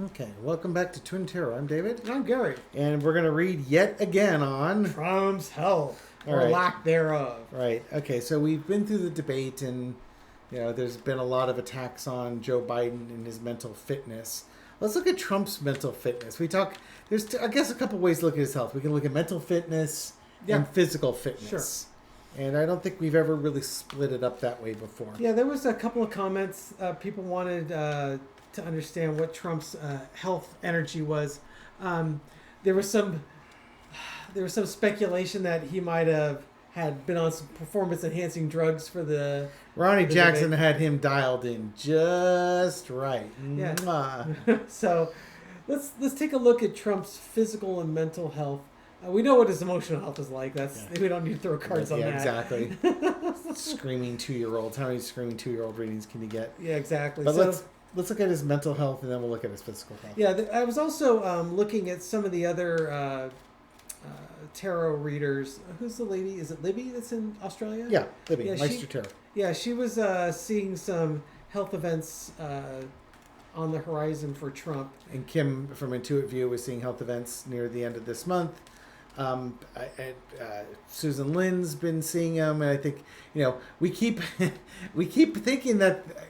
Okay, welcome back to Twin Terror. I'm David, I'm Gary. and we're going to read yet again on. Trump's health, All or right. lack thereof. Right, okay, so we've been through the debate, and there's been a lot of attacks on Joe Biden and his mental fitness. Let's look at Trump's mental fitness. There's, I guess, a couple ways to look at his health. We can look at mental fitness and physical fitness. Sure. And I don't think we've ever really split it up that way before. Yeah, there was a couple of comments. People wanted to understand what Trump's health energy was. There was some speculation that he might have had been on some performance-enhancing drugs for the. Ronnie the Jackson debate. had him dialed in just right. Yeah. Mwah. So, let's take a look at Trump's physical and mental health. We know what his emotional health is like. We don't need to throw cards on that. Exactly. Screaming 2-year-olds. How many screaming 2-year-old readings can you get? Yeah, exactly. But let's look at his mental health, and then we'll look at his physical health. Yeah, I was also looking at some of the other tarot readers. Who's the lady? Is it Libby that's in Australia? Yeah, Libby, Yeah, Meister Tarot. Yeah, she was seeing some health events on the horizon for Trump. And Kim from Intuit View was seeing health events near the end of this month. Susan Lynn's been seeing them, and I think we keep thinking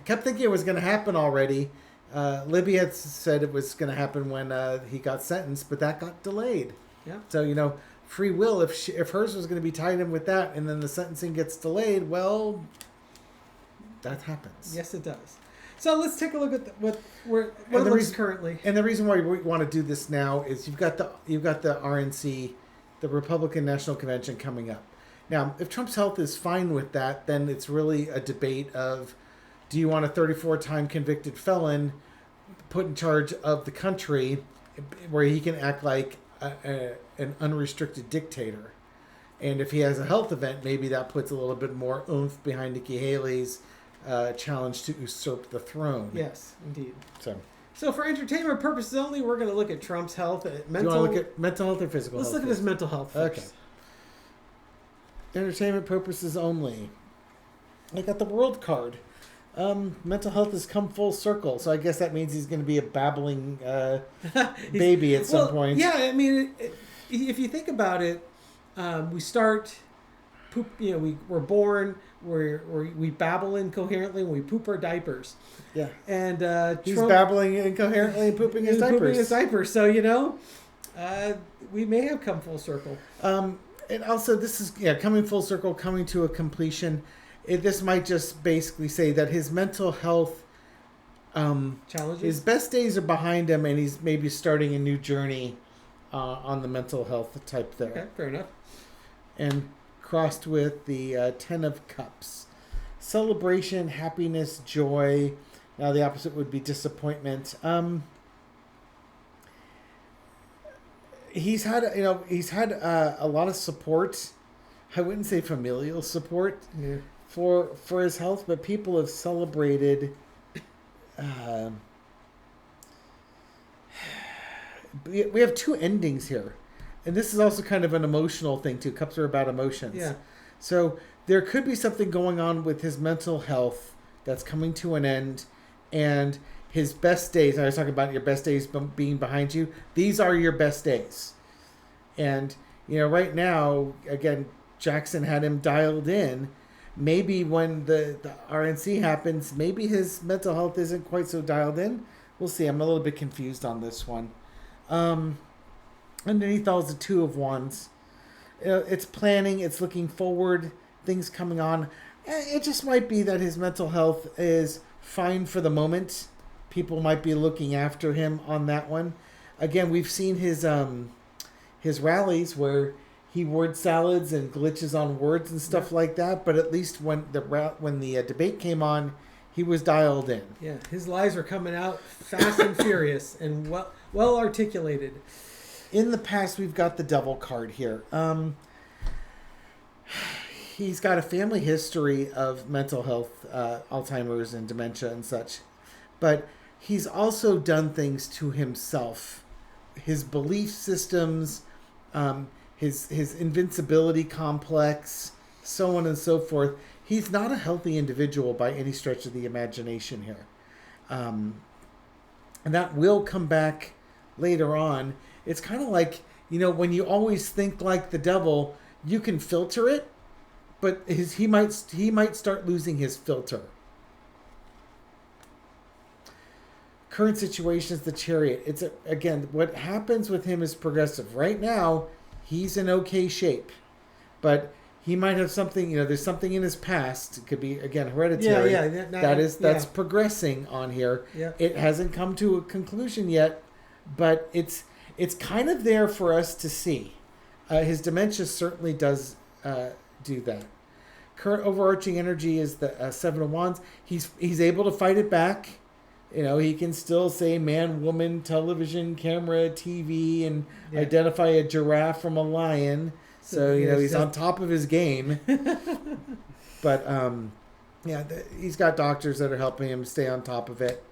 kept thinking it was going to happen already. Libby had said it was going to happen when he got sentenced, but that got delayed. Yeah. So free will. If hers was going to be tied in with that, and then the sentencing gets delayed, well, that happens. Yes, it does. So let's take a look at what it looks currently. And the reason why we want to do this now is you've got the RNC, the Republican National Convention, coming up. Now, if Trump's health is fine with that, then it's really a debate of, do you want a 34-time convicted felon put in charge of the country where he can act like an unrestricted dictator? And if he has a health event, maybe that puts a little bit more oomph behind Nikki Haley's challenge to usurp the throne. Yes, indeed. So for entertainment purposes only, we're going to look at Trump's health. Do you want to look at mental health or physical health? Let's look at his mental health first. Okay. Entertainment purposes only. I got the world card. Mental health has come full circle, so I guess that means he's going to be a babbling baby at some point. Yeah, I mean, if you think about it, we start poop. We're born. We babble incoherently when we poop our diapers. Yeah. And he's Trump, babbling incoherently and pooping his diapers. So we may have come full circle. And also, this is coming full circle, coming to a completion. This might just basically say that his mental health challenges. His best days are behind him, and he's maybe starting a new journey on the mental health type there. Okay, fair enough. And crossed with the Ten of Cups. Celebration, happiness, joy. Now the opposite would be disappointment. He's had a lot of support. I wouldn't say familial support for his health, but people have celebrated. We have two endings here. And this is also kind of an emotional thing, too. Cups are about emotions. Yeah. So there could be something going on with his mental health that's coming to an end. And his best days, I was talking about your best days being behind you. These are your best days. And, right now, again, Jackson had him dialed in. Maybe when the RNC happens, maybe his mental health isn't quite so dialed in. We'll see. I'm a little bit confused on this one. Underneath all is the Two of Wands. It's planning. It's looking forward. Things coming on. It just might be that his mental health is fine for the moment. People might be looking after him on that one. Again, we've seen his rallies where he word salads and glitches on words and stuff like that. But at least when the debate came on, he was dialed in. Yeah, his lies were coming out fast and furious and well articulated. In the past, we've got the Devil card here. He's got a family history of mental health, Alzheimer's and dementia and such. But he's also done things to himself. His belief systems, his invincibility complex, so on and so forth. He's not a healthy individual by any stretch of the imagination here. and that will come back later on. It's kind of like, when you always think like the devil, you can filter it, but he might start losing his filter. Current situation is the Chariot. Again, what happens with him is progressive. Right now, he's in okay shape, but he might have something. There's something in his past. It could be, again, hereditary. That's progressing on here. Yeah. It hasn't come to a conclusion yet, but it's kind of there for us to see. His dementia certainly does do that. Current overarching energy is the Seven of Wands. He's able to fight it back. He can still say man, woman, television, camera, TV, and identify a giraffe from a lion. So, he's on top of his game. But, he's got doctors that are helping him stay on top of it.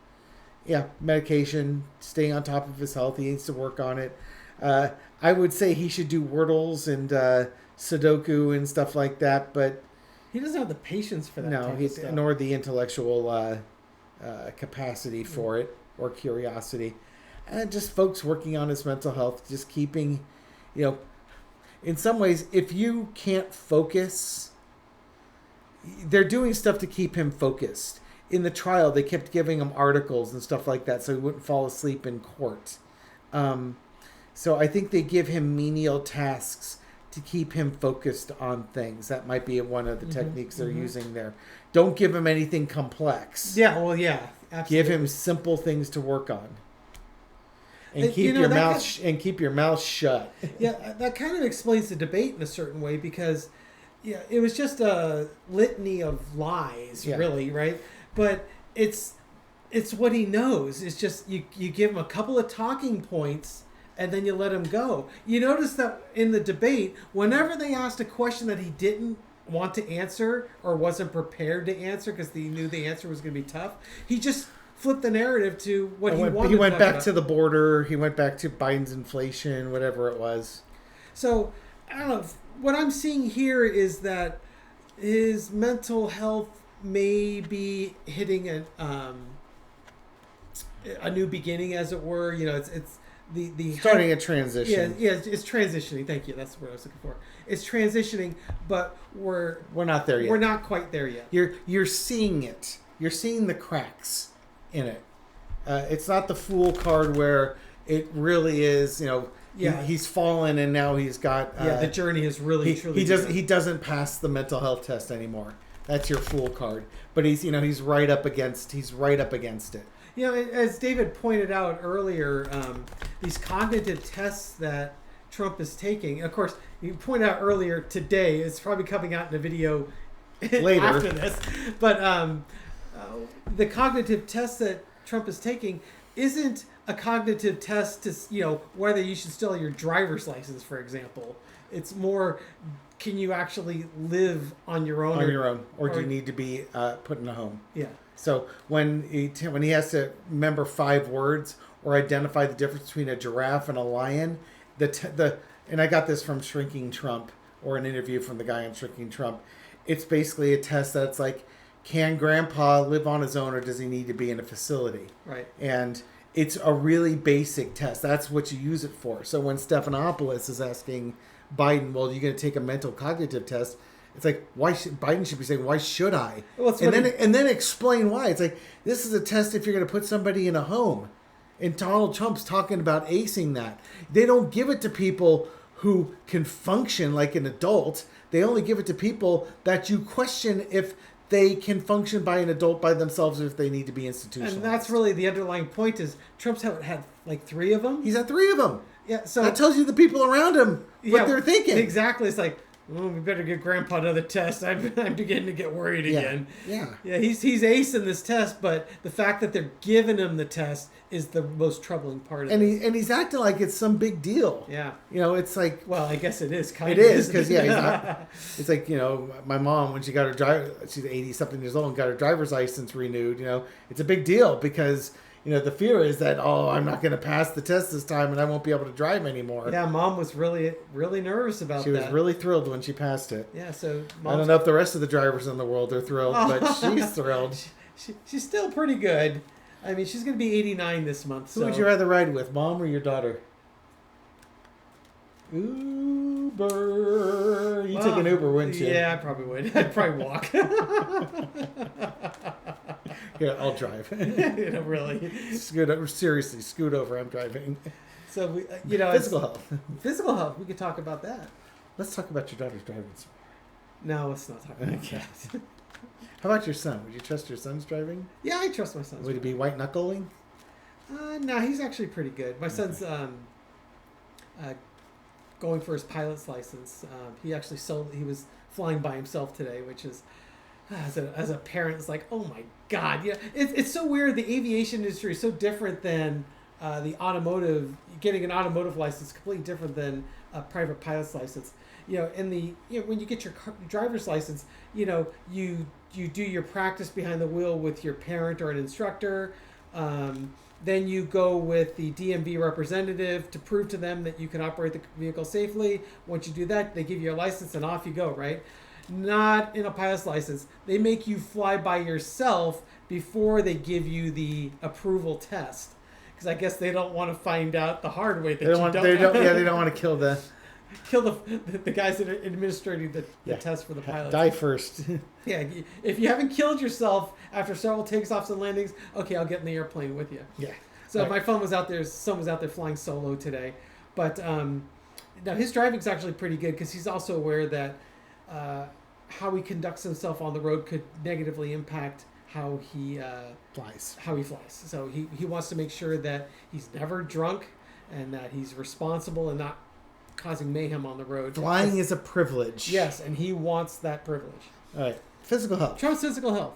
Yeah, medication, staying on top of his health. He needs to work on it. I would say he should do Wordles and Sudoku and stuff like that, but... He doesn't have the patience for that. No, nor the intellectual capacity for it or curiosity. And just folks working on his mental health, just keeping, in some ways, if you can't focus, they're doing stuff to keep him focused. In the trial, they kept giving him articles and stuff like that so he wouldn't fall asleep in court. So I think they give him menial tasks to keep him focused on things. That might be one of the techniques they're using there. Don't give him anything complex. Yeah, well, yeah, absolutely. Give him simple things to work on. And keep your mouth shut. Yeah, that kind of explains the debate in a certain way because it was just a litany of lies, really, right? But it's what he knows. It's just you give him a couple of talking points and then you let him go. You notice that in the debate, whenever they asked a question that he didn't want to answer or wasn't prepared to answer because he knew the answer was going to be tough, he just flipped the narrative to what he wanted. He went back to the border. He went back to Biden's inflation, whatever it was. So, I don't know. What I'm seeing here is that his mental health may be hitting a new beginning, as it were. It's the starting a transition. Yeah, it's transitioning. Thank you. That's what I was looking for. It's transitioning, but we're not there yet. We're not quite there yet. You're seeing it. You're seeing the cracks in it. It's not the Fool card where it really is. He's fallen and now he's got. The journey is really truly. He doesn't pass the mental health test anymore. That's your Fool card. But he's right up against it. As David pointed out earlier, these cognitive tests that Trump is taking, of course, you pointed out earlier today, it's probably coming out in a video later after this, but the cognitive test that Trump is taking isn't a cognitive test to, whether you should still have your driver's license, for example. It's more, can you actually live on your own? Or do you need to be put in a home? Yeah. So when he has to remember 5 words or identify the difference between a giraffe and a lion, and I got this from Shrinking Trump or an interview from the guy on Shrinking Trump. It's basically a test that's like, can Grandpa live on his own or does he need to be in a facility? Right. And it's a really basic test. That's what you use it for. So when Stephanopoulos is asking Biden, well, you're going to take a mental cognitive test, it's like, Biden should be saying, why should I? Well, and then explain why. It's like, this is a test if you're going to put somebody in a home. And Donald Trump's talking about acing that. They don't give it to people who can function like an adult. They only give it to people that you question if they can function by an adult by themselves or if they need to be institutionalized. And that's really the underlying point is Trump's had like 3 of them. He's had 3 of them. Yeah, so that tells you the people around him what they're thinking. Exactly. It's like, we better give Grandpa another test. I'm beginning to get worried again. Yeah. He's acing this test, but the fact that they're giving him the test is the most troubling part of it. And he's acting like it's some big deal. Yeah. It's like, well, I guess it is kind of. It is because it's like, my mom when she got her she's 80 something years old and got her driver's license renewed. It's a big deal because. The fear is that, I'm not going to pass the test this time and I won't be able to drive anymore. Yeah, Mom was really, really nervous about that. She was really thrilled when she passed it. Yeah, so I don't know if the rest of the drivers in the world are thrilled, but she's thrilled. She's still pretty good. I mean, she's going to be 89 this month. Who would you rather ride with, mom or your daughter? Uber. You take an Uber, wouldn't you? Yeah, I probably would. I'd probably walk. Here, I'll drive. Really. Scoot over. Seriously, scoot over. I'm driving. So, physical health. Physical health. We could talk about that. Let's talk about your daughter's driving. No, let's not talk about that. How about your son? Would you trust your son's driving? Yeah, I trust my son's Would he be white knuckling? No, he's actually pretty good. My son's going for his pilot's license. He actually he was flying by himself today, which is, as a parent, it's like, oh my God. Yeah, it's so weird. The aviation industry is so different than the automotive. Getting an automotive license is completely different than a private pilot's license. When you get your driver's license, you do your practice behind the wheel with your parent or an instructor. Then you go with the DMV representative to prove to them that you can operate the vehicle safely. Once you do that, they give you a license and off you go, right? Not in a pilot's license. They make you fly by yourself before they give you the approval test. Because I guess they don't want to find out the hard way that they don't want to kill the guys that are administering the test for the pilots. Die first. Yeah, if you haven't killed yourself after several takeoffs and landings, okay, I'll get in the airplane with you. Yeah. So my son was out there flying solo today, but now his driving's actually pretty good because he's also aware that how he conducts himself on the road could negatively impact how he flies. So he wants to make sure that he's never drunk and that he's responsible and not causing mayhem on the road. Flying is a privilege. Yes, and he wants that privilege. All right. Physical health. Trump's physical health.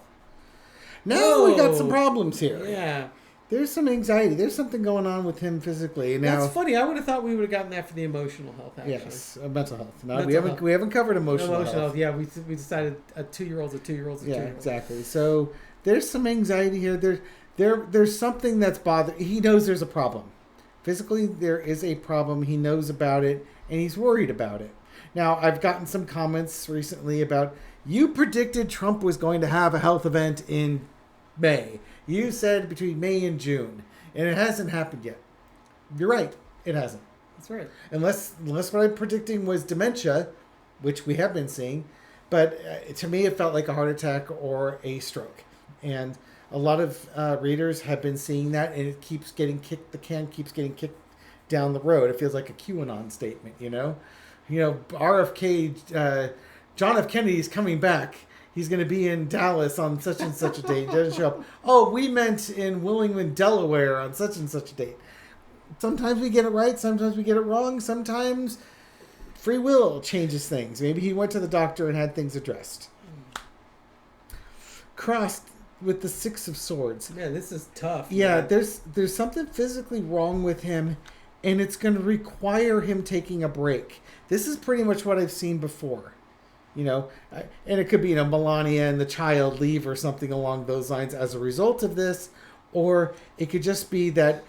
Now we got some problems here. Yeah. There's some anxiety. There's something going on with him physically. Now, that's funny. I would have thought we would have gotten that for the emotional health, actually. Yes, mental health. No, mental we haven't covered emotional health. Yeah, we decided a 2-year-old's a 2-year-old's a 2-year-old. Yeah, exactly. So there's some anxiety here. There's something that's bothering. He knows there's a problem. Physically, there is a problem. He knows about it, and he's worried about it. Now, I've gotten some comments recently about, you predicted Trump was going to have a health event in May. You said between May and June, and it hasn't happened yet. You're right. It hasn't. That's right. Unless what I'm predicting was dementia, which we have been seeing. But to me, it felt like a heart attack or a stroke. And a lot of readers have been seeing that, and it keeps getting kicked. The can keeps getting kicked down the road. It feels like a QAnon statement, RFK, John F. Kennedy is coming back. He's going to be in Dallas on such and such a date. He doesn't show up. Oh, we meant in Willington, Delaware on such and such a date. Sometimes we get it right. Sometimes we get it wrong. Sometimes free will changes things. Maybe he went to the doctor and had things addressed. Crossed with the Six of Swords. Man, this is tough. Yeah, man. There's something physically wrong with him, and it's going to require him taking a break. This is pretty much what I've seen before. And it could be, Melania and the child leave or something along those lines as a result of this. Or it could just be that,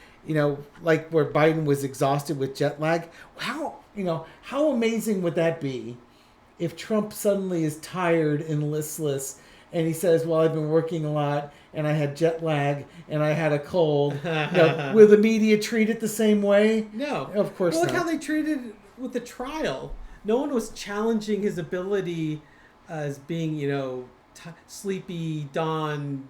like where Biden was exhausted with jet lag. How amazing would that be if Trump suddenly is tired and listless and he says, well, I've been working a lot and I had jet lag and I had a cold. Will the media treat it the same way? No. Of course not. Look how they treated with the trial. No one was challenging his ability as being, sleepy Don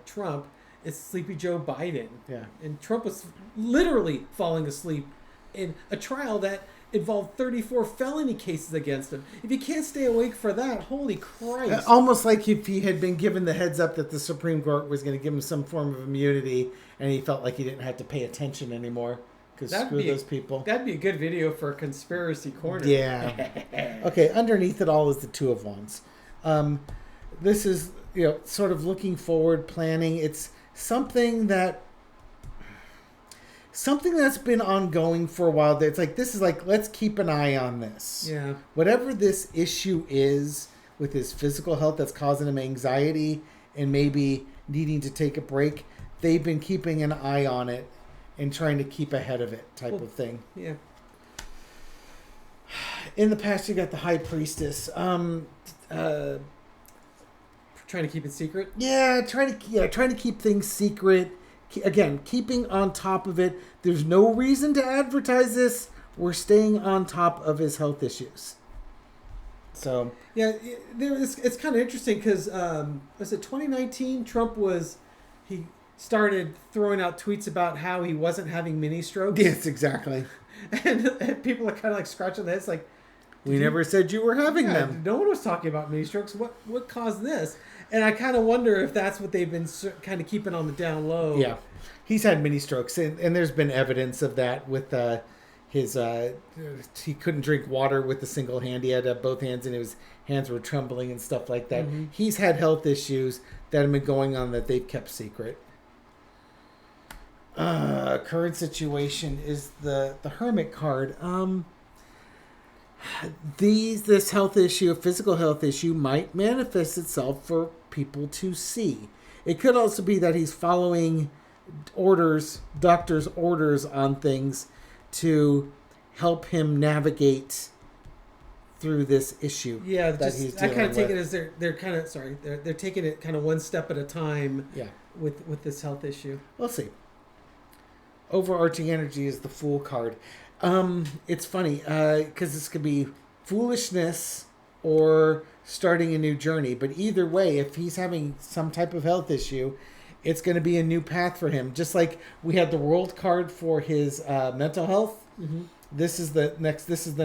Trump. It's sleepy Joe Biden. Yeah. And Trump was literally falling asleep in a trial that involved 34 felony cases against him. If you can't stay awake for that, holy Christ. Almost like if he had been given the heads up that the Supreme Court was going to give him some form of immunity and he felt like he didn't have to pay attention anymore. Because screw those people. That'd be a good video for Conspiracy Corner. Yeah. Okay, underneath it all is the Two of Wands. This is, sort of looking forward, planning. It's something that's been ongoing for a while. This is like, let's keep an eye on this. Yeah. Whatever this issue is with his physical health that's causing him anxiety and maybe needing to take a break, they've been keeping an eye on it and trying to keep ahead of it type of thing. Yeah. In the past, you got the High Priestess. Trying to keep it secret? Yeah, trying to keep things secret, again, keeping on top of it. There's no reason to advertise this. We're staying on top of his health issues. So yeah, it's kind of interesting because was it 2019? He started throwing out tweets about how he wasn't having mini strokes. yes, exactly. And people are kind of like scratching their heads, like, We never said you were having them. No one was talking about mini strokes. What caused this? And I kind of wonder if that's what they've been kind of keeping on the down low. Yeah, he's had mini strokes, and there's been evidence of that with his. He couldn't drink water with a single hand. He had both hands, and his hands were trembling and stuff like that. Mm-hmm. He's had health issues that have been going on that they've kept secret. Current situation is the Hermit card. This health issue, a physical health issue, might manifest itself for people to see. It could also be that he's following doctor's orders on things to help him navigate through this issue. Yeah, I kind of take it as they're kind of they're taking it kind of one step at a time. Yeah. With this health issue, we'll see. Overarching energy is the Fool card. It's funny because this could be foolishness or starting a new journey. But either way, if he's having some type of health issue, it's going to be a new path for him. Just like we had the World card for his mental health. Mm-hmm. This is the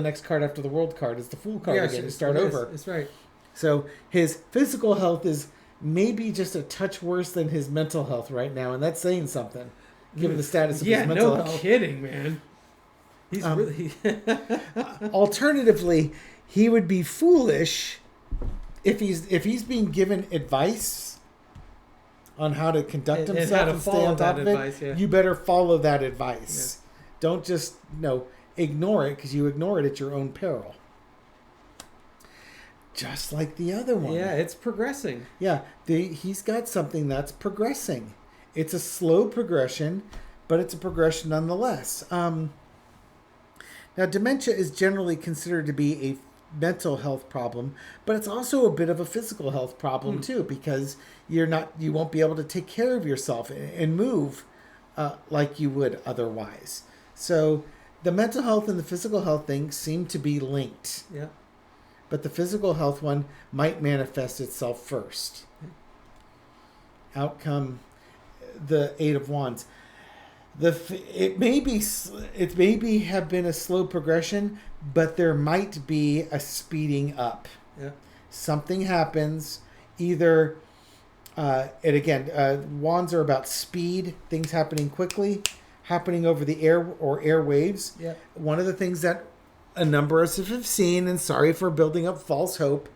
next card after the World card. It's the Fool card again to start over. That's right. So his physical health is maybe just a touch worse than his mental health right now, and that's saying something. Given the status of his mental health. Yeah, no kidding, man. He's really... Alternatively, he would be foolish if he's being given advice on how to conduct himself and stay on top of it. Yeah. You better follow that advice. Yeah. Don't just ignore it, because you ignore it at your own peril. Just like the other one. Yeah, it's progressing. Yeah, he's got something that's progressing. It's a slow progression, but it's a progression nonetheless. Now, dementia is generally considered to be a mental health problem, but it's also a bit of a physical health problem too, because you won't be able to take care of yourself and move like you would otherwise. So the mental health and the physical health things seem to be linked. Yeah. But the physical health one might manifest itself first. Outcome, the Eight of Wands. It may have been a slow progression, but there might be a speeding up. Yeah. Something happens, either, wands are about speed, things happening quickly, happening over the air or airwaves. Yeah. One of the things that a number of us have seen, and sorry for building up false hope,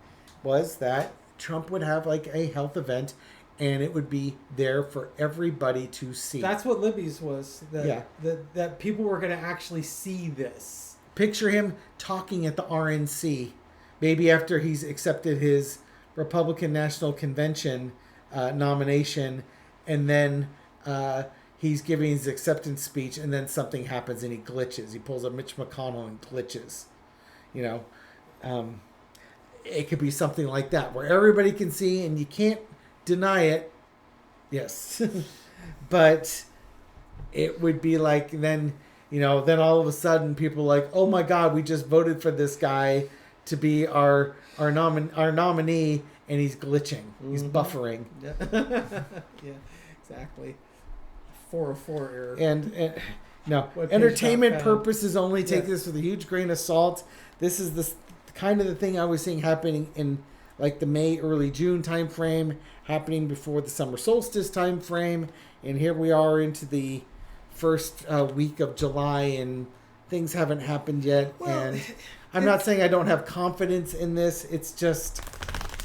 was that Trump would have like a health event, and it would be there for everybody to see. That's what Libby's was. That people were going to actually see this. Picture him talking at the RNC, maybe after he's accepted his Republican National Convention nomination, and then he's giving his acceptance speech, and then something happens and he glitches. He pulls a Mitch McConnell and glitches. It could be something like that, where everybody can see and you can't deny it. Yes. But it would be like then all of a sudden people are like, oh my God, we just voted for this guy to be our nominee, and he's glitching. Mm-hmm. He's buffering. Yeah, exactly. 404 error. And no, entertainment purposes only. Take this with a huge grain of salt. This is the kind of the thing I was seeing happening in like the May, early June time frame, happening before the summer solstice time frame, and here we are into the first week of July, and things haven't happened yet. Well, and I'm not saying I don't have confidence in this. It's just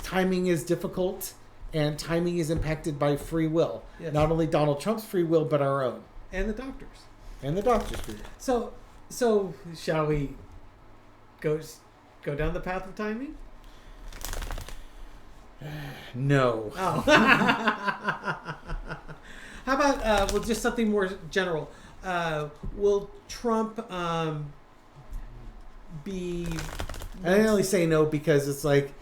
timing is difficult, and timing is impacted by free will. Yes. Not only Donald Trump's free will, but our own. And the doctors. And the doctors' free will. So shall we go down the path of timing? No. Oh. How about just something more general? Will Trump be... I only say no because it's like,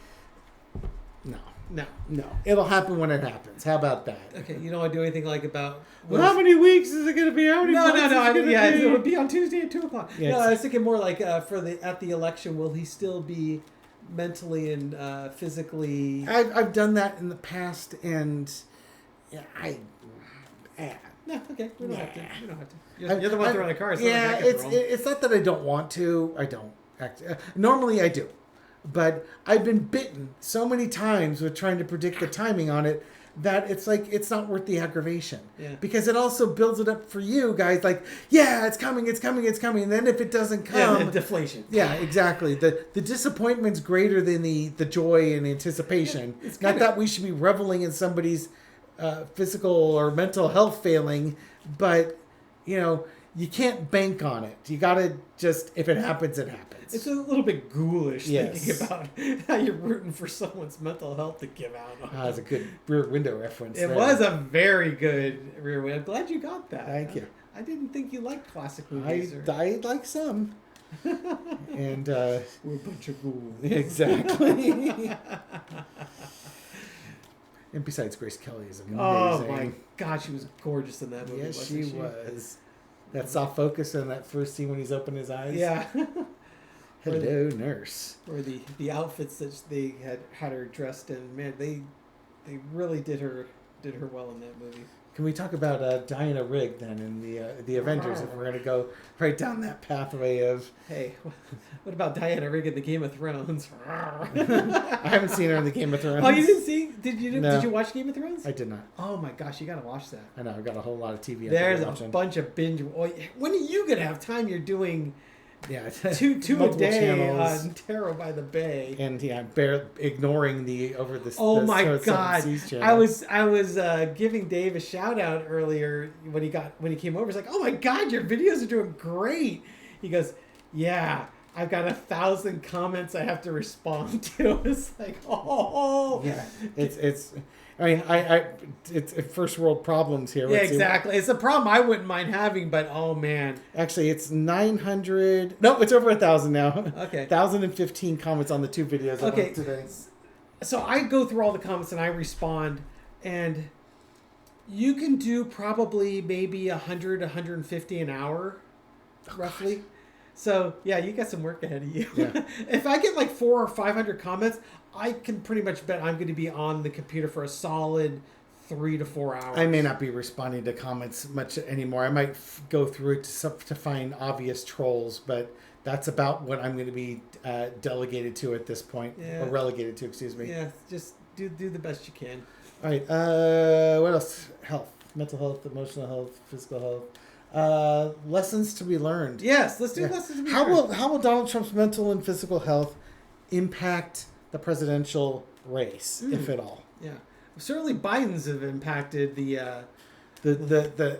no. No. No, it'll happen when it happens. How about that? Okay, you don't want to do anything like about... Well, how many weeks is it going to be? How many months is it gonna be? It would be on Tuesday at 2:00. Yeah, No, I was thinking more like at the election, will he still be mentally and physically... I've done that in the past, and yeah, No, okay, we don't have to. We don't have to. I- You're the one I- throwing the cards. Yeah, it's not that I don't want to. I don't. Normally I do. But I've been bitten so many times with trying to predict the timing on it that it's like it's not worth the aggravation. Yeah. Because it also builds it up for you guys like, yeah, it's coming. And then if it doesn't come... Yeah, deflation. Yeah, exactly. The disappointment's greater than the joy and anticipation. It's Not kinda- that we should be reveling in somebody's physical or mental health failing, but, you can't bank on it. You got to just, if it happens, it happens. It's a little bit ghoulish Yes. thinking about how you're rooting for someone's mental health to give out. That's a good Rear Window reference. It there. was a very good Rear Window. I'm glad you got that. Thank you. I didn't think you liked classic movies. I like some. And We're a bunch of ghouls. exactly. And besides, Grace Kelly is amazing. Oh my God, she was gorgeous in that movie. Yes, wasn't she was. That soft focus in that first scene when he's opened his eyes. Yeah. Hello, nurse. Or the outfits that they had her dressed in. Man, they really did her well in that movie. Can we talk about Diana Rigg then in the Avengers if we're going to go right down that pathway of... Hey, what about Diana Rigg in the Game of Thrones? I haven't seen her in the Game of Thrones. Oh, you didn't see? Did you? No. Did you watch Game of Thrones? I did not. Oh my gosh, you gotta watch that. I know, I've got a whole lot of TV. There's a watching. bunch of binge. When are you gonna have time? You're doing Yeah, two a multiple day channels. on Tarot by the Bay. And ignoring the over the. Oh the my Seven God! Seas channel. I was giving Dave a shout out earlier when he came over. He's like, "Oh my God, your videos are doing great." He goes, "Yeah, I've got 1,000 comments I have to respond to." It's like, oh Yeah, it's. I mean, it's first world problems here. yeah, Let's see. exactly. It's a problem I wouldn't mind having, but oh man. Actually, it's 900. No, it's over 1,000 now. Okay. 1,015 comments on the two videos I Okay. watched today. So I go through all the comments and I respond, and you can do probably maybe 100, 150 an hour, roughly. So yeah, you got some work ahead of you. Yeah. If I get like 400 or 500 comments, I can pretty much bet I'm going to be on the computer for a solid 3 to 4 hours. I may not be responding to comments much anymore. I might go through it to find obvious trolls, but that's about what I'm going to be delegated to at this point, Yeah. or relegated to, excuse me. Yeah, just do the best you can. All right. What else? Health, mental health, emotional health, physical health. Lessons to be learned. Yes, let's do Yeah. lessons. to be How learned. will Donald Trump's mental and physical health impact the presidential race, if at all? Yeah, certainly Biden's have impacted the.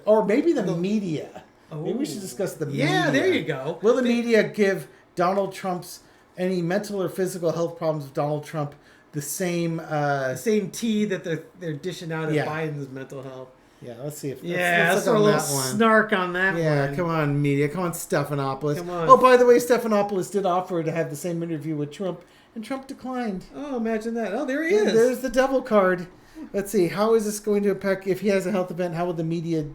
Or maybe the media. Maybe we should discuss the media. Yeah, there you go. Will the media give Donald Trump's any mental or physical health problems of Donald Trump the same? The same tea that they're dishing out of Yeah. Biden's mental health. Yeah, let's see if Yeah, let's let's throw a look little on that one. snark on that Yeah, one. come on, media. Come on, Stephanopoulos. Come on. Oh, by the way, Stephanopoulos did offer to have the same interview with Trump, and Trump declined. Oh, imagine that. Oh, there he Yeah, is. there's the devil card. Let's see. How is this going to impact if he has a health event? How will the media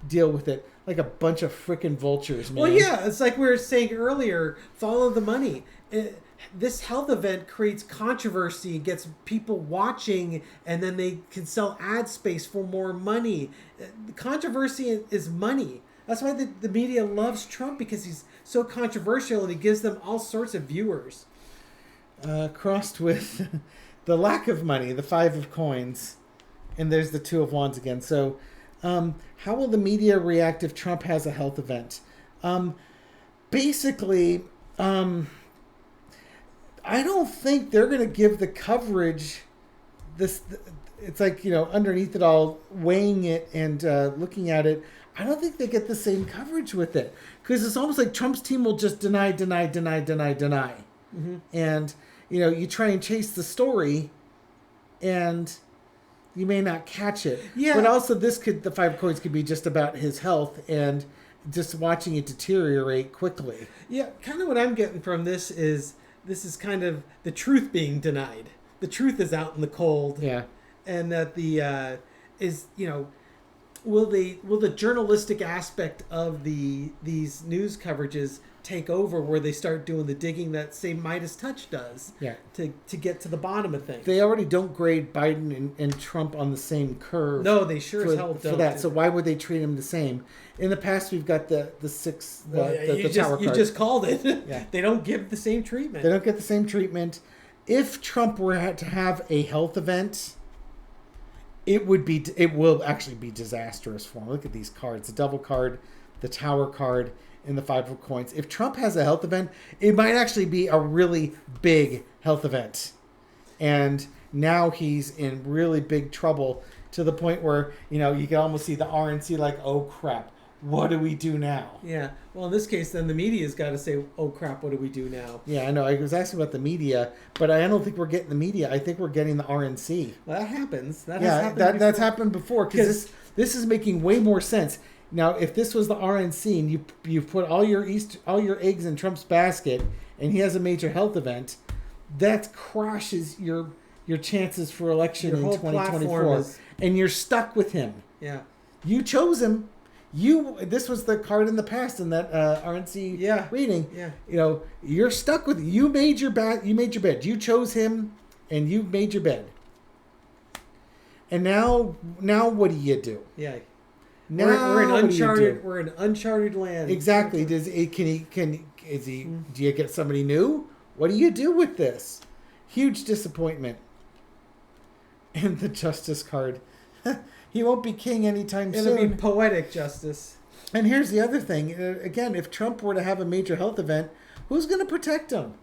deal with it? Like a bunch of freaking vultures, man. Well, yeah, it's like we were saying earlier. Follow the money. This health event creates controversy, gets people watching, and then they can sell ad space for more money. Controversy is money. That's why the media loves Trump, because he's so controversial and he gives them all sorts of viewers. Crossed with the lack of money, the 5 of coins, and there's the 2 of wands again. So, how will the media react if Trump has a health event? Basically, I don't think they're going to give the coverage. It's like, underneath it all, weighing it and looking at it. I don't think they get the same coverage with it, because it's almost like Trump's team will just deny. Mm-hmm. And, you try and chase the story and you may not catch it. Yeah. But also the 5 of coins could be just about his health and just watching it deteriorate quickly. Yeah, kind of what I'm getting from this is kind of the truth being denied. the truth is out in the cold. Yeah. And that the will the journalistic aspect of these news coverages take over, where they start doing the digging that, say, Midas Touch does, to get to the bottom of things. They already don't grade Biden and Trump on the same curve. No, they sure as hell don't. For that, so why would they treat them the same? In the past, we've got the tower card. You just called it. Yeah. They don't give the same treatment. They don't get the same treatment. If Trump were to have a health event, it will actually be disastrous for him. Look at these cards: the double card, the tower card, and the 5 of coins. If Trump has a health event, it might actually be a really big health event. And now he's in really big trouble, to the point where, you can almost see the RNC like, oh crap, what do we do now? Yeah. Well, in this case, then the media's got to say, oh crap, what do we do now? Yeah, I know. I was asking about the media, but I don't think we're getting the media. I think we're getting the RNC. Well, that happens. That's happened before, because this is making way more sense. Now, if this was the RNC and you put all your eggs in Trump's basket, and he has a major health event, that crashes your chances for election in 2024, and you're stuck with him. Yeah, you chose him. This was the card in the past in that RNC reading. Yeah, you're stuck with. You made your bed. You chose him, and you made your bed. And now what do you do? Yeah. Now we're in uncharted land. Exactly. Do you get somebody new? What do you do with this? Huge disappointment. And the justice card. He won't be king anytime soon. It'll be poetic justice. And here's the other thing. Again, if Trump were to have a major health event, who's going to protect him?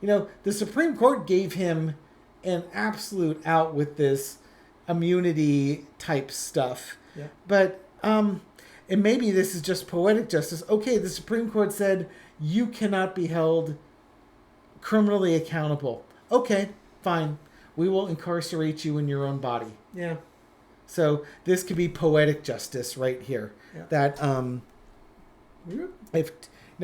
The Supreme Court gave him an absolute out with this immunity type stuff. Yeah. But and maybe this is just poetic justice. Okay, the Supreme Court said you cannot be held criminally accountable. Okay, fine. We will incarcerate you in your own body. Yeah. So this could be poetic justice right here. Yeah. That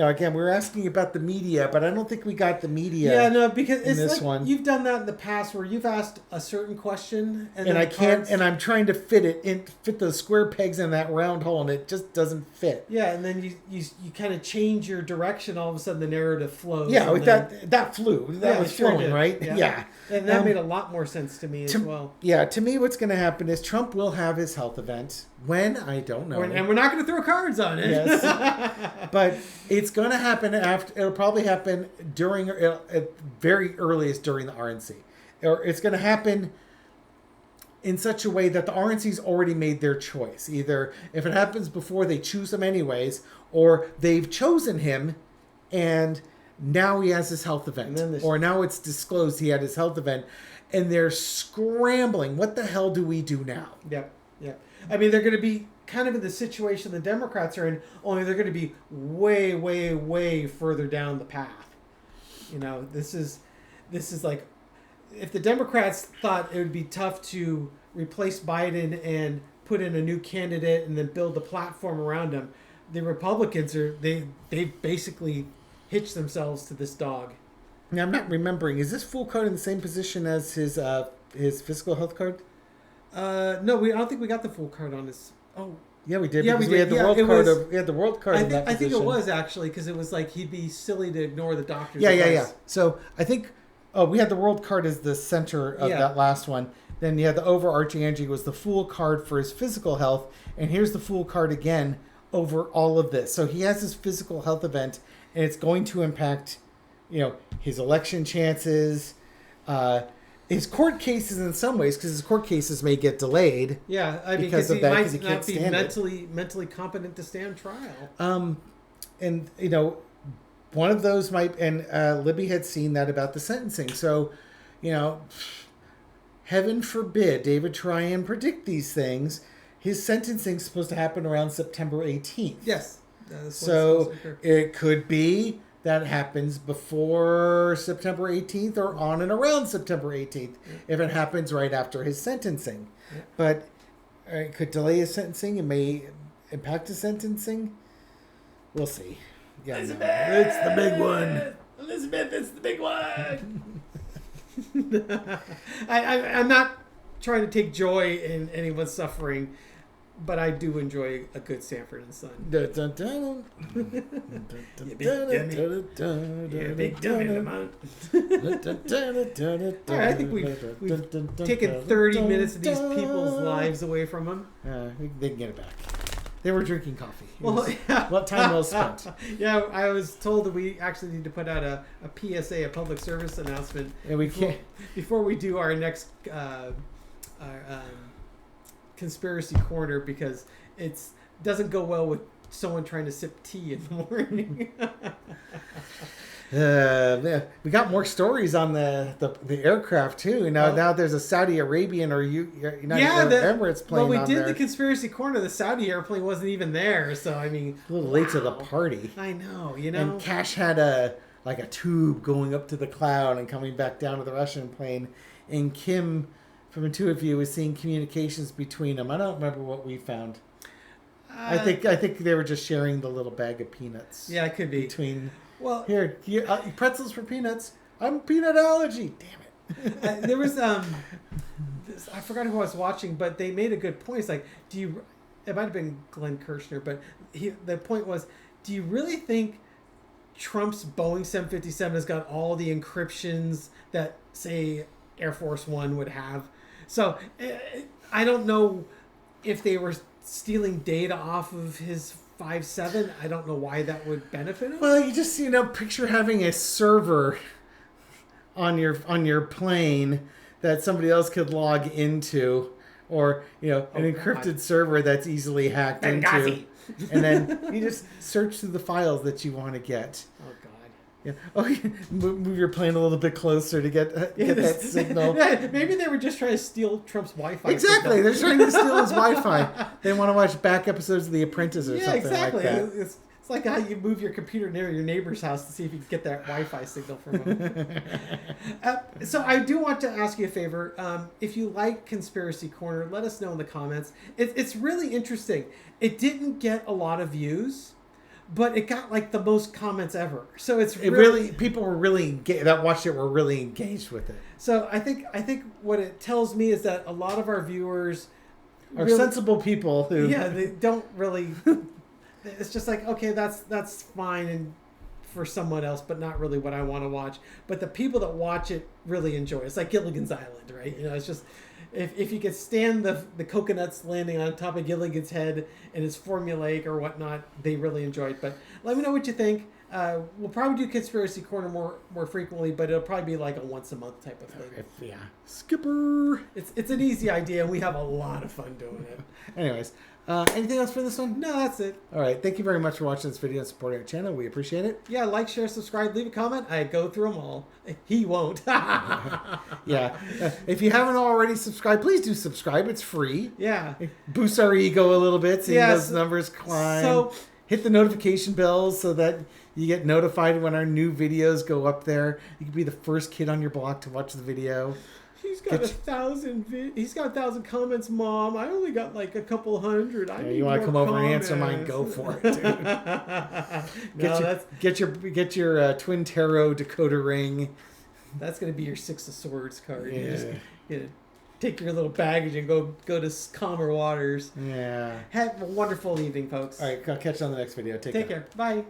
again, we're asking about the media, but I don't think we got the media. Yeah, no, because in it's this like one. You've done that in the past, where you've asked a certain question and I can't, and I'm trying to fit those square pegs in that round hole, and it just doesn't fit. Yeah, and then you kind of change your direction. All of a sudden, the narrative flows. Yeah, that flew. That was flowing, right? Yeah. And that made a lot more sense to me as well. Yeah, to me, what's going to happen is Trump will have his health event. When? I don't know. And we're not going to throw cards on it. Yes. But it's going to happen after. It'll probably happen during, at very earliest during the RNC. Or it's going to happen in such a way that the RNC's already made their choice. Either if it happens before, they choose him anyways, or they've chosen him and now he has his health event. Or now it's disclosed he had his health event, and they're scrambling. What the hell do we do now? Yep. I mean, they're going to be kind of in the situation the Democrats are in, only they're going to be way, way, way further down the path. This is like, if the Democrats thought it would be tough to replace Biden and put in a new candidate and then build a platform around him, the Republicans they basically hitched themselves to this dog. Now, I'm not remembering. Is this full card in the same position as his physical health card? No, I don't think we got the full card on this. Oh, yeah, we did. Yeah, we did. Had the world card. We had the world card. I think it was actually, because it was like he'd be silly to ignore the doctor's advice. Yeah. So I think we had the world card as the center of that last one. Then you had the overarching energy was the fool card for his physical health, and here's the fool card again over all of this. So he has his physical health event, and it's going to impact, his election chances, his court cases in some ways, because his court cases may get delayed. Yeah, I mean, because he might not be mentally competent to stand trial. And one of those might, and Libby had seen that about the sentencing. So, heaven forbid David try and predict these things. His sentencing's supposed to happen around September 18th. Yes. So it could be that happens before September 18th or on and around September 18th if it happens right after his sentencing. Yeah. But it could delay his sentencing. It may impact his sentencing. We'll see. Yeah, Elizabeth! It's the big one. Elizabeth, it's the big one! I'm not trying to take joy in anyone's suffering, but I do enjoy a good Sanford and Son. Dun, dun, dun. You big dummy. You're a big dummy, Lamont. All right, I think we've taken 30 minutes of these people's lives away from them. They can get it back. They were drinking coffee. Yeah. What time well spent. Yeah, I was told that we actually need to put out a PSA, a public service announcement, before we do our next conspiracy corner, because it doesn't go well with someone trying to sip tea in the morning. We got more stories on the aircraft too. Now there's a Saudi Arabian or United Arab Emirates plane. Well, we on did there. the conspiracy corner. The Saudi airplane wasn't even there, so I mean, A little late to the party. I know, And Cash had a tube going up to the cloud and coming back down to the Russian plane. And Kim from Intuitive View was seeing communications between them. I don't remember what we found. I think they were just sharing the little bag of peanuts. Yeah, it could be Between. Well, Here, pretzels for peanuts. I'm peanut allergy. Damn it. there was I forgot who I was watching, but they made a good point. It's like, it might have been Glenn Kirshner, but the point was, do you really think Trump's Boeing 757 has got all the encryptions that, say, Air Force One would have? So I don't know if they were stealing data off of his 5.7. I don't know why that would benefit him. Well, you just picture having a server on your plane that somebody else could log into, or an encrypted server that's easily hacked into, and then you just search through the files that you want to get. Oh God. Yeah. Oh, move your plane a little bit closer to get that signal. Maybe they were just trying to steal Trump's Wi-Fi. Exactly. signal. They're trying to steal his Wi-Fi. They want to watch back episodes of The Apprentice or something exactly. like that. It's like how you move your computer near your neighbor's house to see if you can get that Wi-Fi signal from them. So I do want to ask you a favor. If you like Conspiracy Corner, let us know in the comments. It's really interesting. It didn't get a lot of views, but it got like the most comments ever. So it's really people were really that watched it were really engaged with it. So I think what it tells me is that a lot of our viewers are sensible people who they don't really. It's just like, okay, that's fine and for someone else, but not really what I want to watch. But the people that watch it really enjoy it. It's like Gilligan's Island, right? It's just if you could stand the coconuts landing on top of Gilligan's head and it's formulaic or whatnot, they really enjoy it. But let me know what you think. We'll probably do Conspiracy Corner more frequently, but it'll probably be like a once a month type of thing. Skipper. It's an easy idea, and we have a lot of fun doing it. Anyways, anything else for this one? No, that's it. All right. Thank you very much for watching this video and supporting our channel. We appreciate it. Yeah, like, share, subscribe, leave a comment. I go through them all. He won't. Yeah. If you haven't already subscribed, please do subscribe. It's free. Yeah. It boosts our ego a little bit, seeing those numbers climb. So hit the notification bell so that you get notified when our new videos go up there. You can be the first kid on your block to watch the video. He's got 1,000 comments, Mom. I only got like a couple hundred. You want to come over and answer mine? Go for it, dude. Get your twin tarot decoder ring. That's gonna be your Six of Swords card. Yeah. You just take your little baggage and go to calmer waters. Yeah. Have a wonderful evening, folks. All right, I'll catch you on the next video. Take care. Bye.